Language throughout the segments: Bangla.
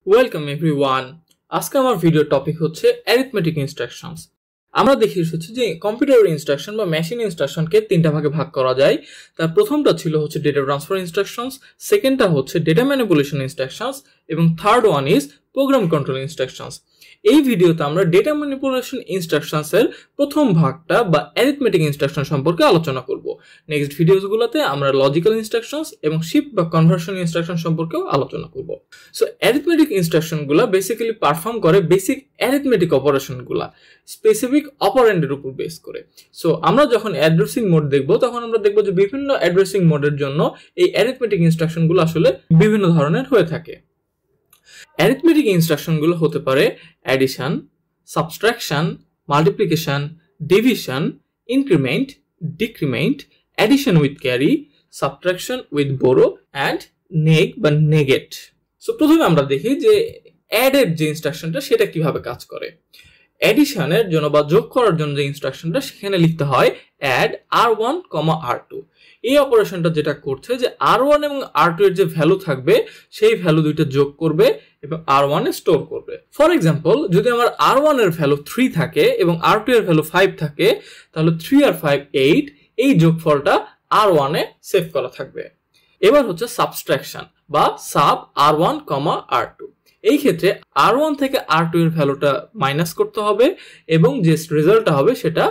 Welcome everyone. আজকে আমার ভিডিও টপিক হচ্ছে অ্যারিথমেটিক ইনস্ট্রাকশনস। আমরা দেখে এসেছি যে কম্পিউটার ইনস্ট্রাকশন বা মেশিন ইনস্ট্রাকশনকে তিনটা ভাগে ভাগ করা যায়। তার প্রথমটা ছিল হচ্ছে ডেটা ট্রান্সফার ইনস্ট্রাকশনস, সেকেন্ডটা হচ্ছে ডেটা ম্যানিপুলেশন ইনস্ট্রাকশনস এবং third one is program control instructions. এই ভিডিওতে আমরা ডেটা ম্যানিপুলেশন ইনস্ট্রাকশনস এর প্রথম ভাগটা বা অ্যারিথমেটিক ইনস্ট্রাকশন সম্পর্কে আলোচনা করব। নেক্সট ভিডিওসগুলোতে আমরা লজিক্যাল ইনস্ট্রাকশনস এবং শিফট বা কনভার্সন ইনস্ট্রাকশন সম্পর্কেও আলোচনা করব। সো অ্যারিথমেটিক ইনস্ট্রাকশনগুলো বেসিক্যালি পারফর্ম করে বেসিক অ্যারিথমেটিক অপারেশনগুলো স্পেসিফিক অপারেন্ডের উপর বেস করে। সো আমরা যখন অ্যাড্রেসিং মোড দেখব তখন আমরা দেখব যে বিভিন্ন অ্যাড্রেসিং মোডের জন্য এই অ্যারিথমেটিক ইনস্ট্রাকশনগুলো আসলে বিভিন্ন ধরনের হয়ে থাকে। অ্যারিথমেটিক ইনস্ট্রাকশনগুলো হতে পারে addition, subtraction, multiplication, division, increment, decrement, addition with carry, subtraction with borrow and neg বা নেগেট। সো প্রথমে আমরা দেখি যে অ্যাডের যে ইনস্ট্রাকশনটা সেটা কিভাবে কাজ করে। অ্যাডিশনের জন্য বা যোগ করার জন্য যে ইনস্ট্রাকশনটা সেখানে লিখতে হয় অ্যাড r1, r2। এই অপারেশনটা যেটা করছে যে r1 এবং r2 এর যে ভ্যালু থাকবে সেই ভ্যালু দুইটা যোগ করবে এবং r1 এ স্টোর করবে। ফর এক্সাম্পল, যদি আমার r1 এর ভ্যালু 3 থাকে এবং r2 এর ভ্যালু 5 থাকে, তাহলে 3 আর 5 8, এই যোগফলটা r1 এ সেভ করা থাকবে। এবার হচ্ছে সাবট্রাকশন বা সাব r1, r2। এই ক্ষেত্রে r1 থেকে r2 এর ভ্যালুটা মাইনাস করতে হবে এবং যে রেজাল্টটা হবে সেটা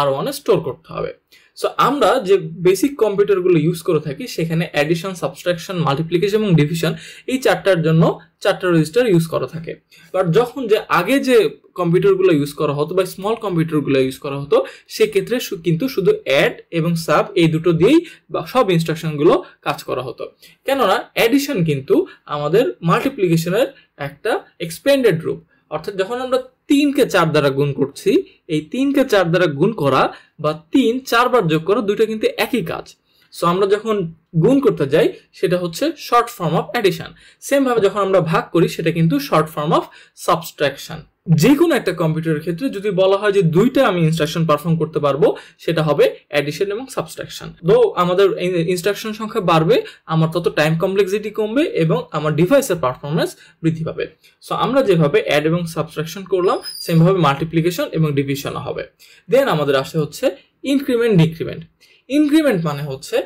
r1 এ স্টোর করতে হবে। সো আমরা যে বেসিক কম্পিউটারগুলো ইউজ করে থাকি সেখানে অ্যাডিশন, সাবট্রাকশন, মাল্টিপ্লিকেশন এবং ডিভিশন এই চারটার জন্য চারটা রেজিস্টার ইউজ করা থাকে। বাট যখন যে আগে যে কম্পিউটারগুলো ইউজ করা হতো বা স্মল কম্পিউটারগুলো ইউজ করা হতো সেক্ষেত্রে কিন্তু শুধু অ্যাড এবং সাব এই দুটো দিয়েই বা সব ইনস্ট্রাকশনগুলো কাজ করা হতো। কেননা অ্যাডিশন কিন্তু আমাদের মাল্টিপ্লিকেশনের একটা এক্সপেন্ডেড রূপ। অর্থাৎ যখন আমরা 3কে 4 দ্বারা গুণ করছি, এই 3কে 4 দ্বারা গুণ করা বা 3 4 বার যোগ করা দুটো কিন্তু একই কাজ। সো আমরা যখন গুণ করতে যাই সেটা হচ্ছে short form of addition. Same ভাবে যখন আমরা ভাগ করি সেটা কিন্তু শর্ট ফর্ম অফ সাবট্রাকশন। যে কোনো একটা কম্পিউটারের ক্ষেত্রে যদি বলা হয় যে দুইটা আমি ইনস্ট্রাকশন পারফর্ম করতে পারবো, সেটা হবে অ্যাডিশন এবং সাবট্রাকশন। তো আমাদের ইনস্ট্রাকশন সংখ্যা বাড়বে, আমার তত টাইম কমপ্লেক্সিটি কমবে এবং আমার ডিভাইসের পারফরমেন্স বৃদ্ধি পাবে। সো আমরা যেভাবে অ্যাড এবং সাবট্রাকশন করলাম সেমভাবে মাল্টিপ্লিকেশন এবং ডিভিশনও হবে। দেন আমাদের আসে হচ্ছে ইনক্রিমেন্ট, ডিক্রিমেন্ট। ইনক্রিমেন্ট মানে হচ্ছে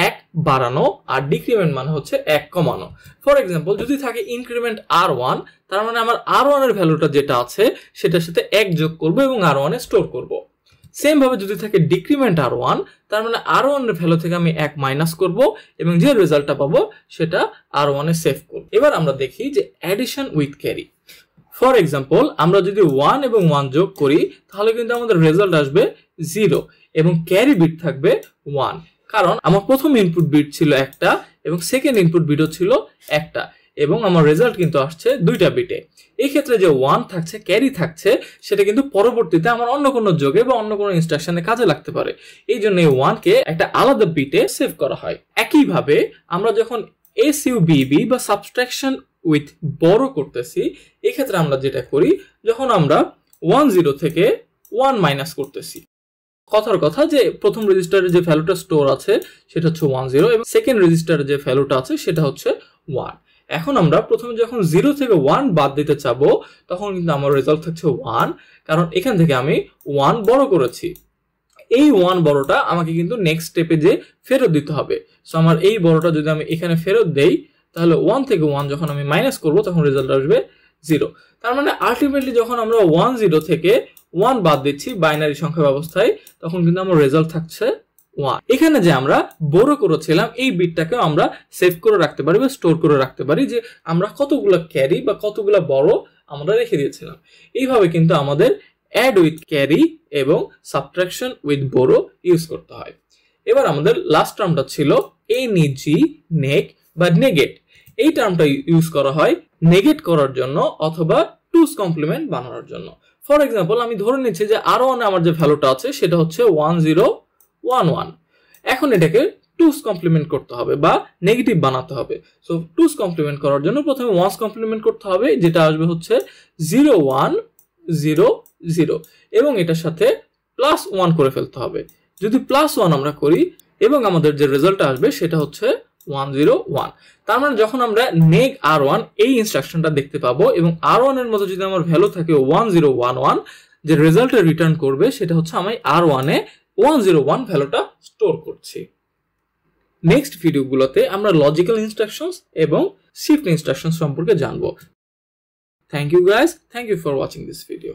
1 বাড়ানো আর ডিক্রিমেন্ট মানে হচ্ছে 1 কমানো। ফর এক্সাম্পল, যদি থাকে ইনক্রিমেন্ট r1, তার মানে আমার r1 এর ভ্যালুটা যেটা আছে সেটার সাথে 1 যোগ করব এবং r1 এ স্টোর করব। সেম ভাবে যদি থাকে ডিক্রিমেন্ট r1, তার মানে r1 এর ভ্যালু থেকে আমি 1 মাইনাস করব এবং যে রেজাল্টটা পাবো সেটা r1 এ সেভ করব। এবার আমরা দেখি যে addition with carry. For example, আমরা যদি 1 এবং 1 যোগ করি তাহলে কিন্তু আমাদের রেজাল্ট আসবে 0 এবং ক্যারি বিট থাকবে 1। কারণ আমার প্রথম ইনপুট বিট ছিল একটা এবং সেকেন্ড ইনপুট বিটও ছিল একটা এবং আমার রেজাল্ট কিন্তু আসছে দুইটা বিটে। এই ক্ষেত্রে যে 1 থাকছে, ক্যারি থাকছে, সেটা কিন্তু পরবর্তীতে আমার অন্য কোনো যোগে বা অন্য কোনো ইনস্ট্রাকশনে কাজে লাগতে পারে। এই জন্য এই 1 কে একটা আলাদা বিটে সেভ করা হয়। একইভাবে আমরা যখন এসইউবিবি বা সাবট্রাকশন উইথ বড় করতেছি, এই ক্ষেত্রে আমরা যেটা করি, যখন আমরা 10 থেকে 1 মাইনাস করতেছি, কথার কথা যে প্রথম রেজিস্টারে যে ভ্যালুটা স্টোর আছে সেটা হচ্ছে 10 এবং সেকেন্ড রেজিস্টারে যে ভ্যালুটা আছে সেটা হচ্ছে 1। এখন আমরা প্রথমে যখন 0 থেকে 1 বাদ দিতে চাবো তখন কিন্তু আমার রেজাল্ট থাকছে 1, কারণ এখান থেকে আমি 1 বড় করেছি। এই 1 বড়টা আমাকে কিন্তু নেক্সট স্টেপে যে ফেরত দিতে হবে। সো আমার এই বড়টা যদি আমি এখানে ফেরত দেই তাহলে 1 থেকে 1 যখন আমি মাইনাস করব তখন রেজাল্ট আসবে 0। তার মানে আলটিমেটলি যখন আমরা 10 থেকে 1 বাদ দিচ্ছি বাইনারি সংখ্যা ব্যবস্থায় তখন কিন্তু আমার রেজাল্ট থাকছে 1। এখানে যে আমরা বড় করেছিলাম এই বিটটাকে আমরা সেভ করে রাখতে পারি বা স্টোর করে রাখতে পারি যে আমরা কতগুলো ক্যারি বা কতগুলো বড় আমরা রেখে দিয়েছিলাম। এইভাবে কিন্তু আমাদের অ্যাড উইথ ক্যারি এবং সাবট্রাকশন উইথ বড় ইউজ করতে হয়। এবার আমাদের লাস্ট টার্মটা ছিল এনইজি, নেগ বা নেগেট। এই টার্মটা ইউজ করা হয় নেগেট করার জন্য অথবা টুস কমপ্লিমেন্ট বানানোর জন্য। ফর এক্সাম্পল, আমি ধরে নিচ্ছি যে r1 এ আমার যে ভ্যালুটা আছে সেটা হচ্ছে 1011। এখন এটাকে টুস কমপ্লিমেন্ট করতে হবে বা নেগেটিভ বানাতে হবে। সো টুস কমপ্লিমেন্ট করার জন্য প্রথমে ওয়ান্স কমপ্লিমেন্ট করতে হবে, যেটা আসবে হচ্ছে 0100 এবং এটার সাথে +1 করে ফেলতে হবে। যদি +1 আমরা করি এবং আমাদের যে রেজাল্ট আসবে সেটা হচ্ছে 101। তার মানে যখন আমরা নেগ R1 এই ইনস্ট্রাকশনটা দেখতে পাবো এবং R1 এর মধ্যে যদি আমার ভ্যালু থাকে 1011, যে রেজাল্টটা রিটার্ন করবে সেটা হচ্ছে আমি R1 এ 101 ভ্যালুটা স্টোর করছি। নেক্সট ভিডিওগুলোতে আমরা লজিক্যাল ইনস্ট্রাকশনস এবং শিফট ইনস্ট্রাকশনস সম্পর্কে জানবো। Thank you guys, thank you for watching this video.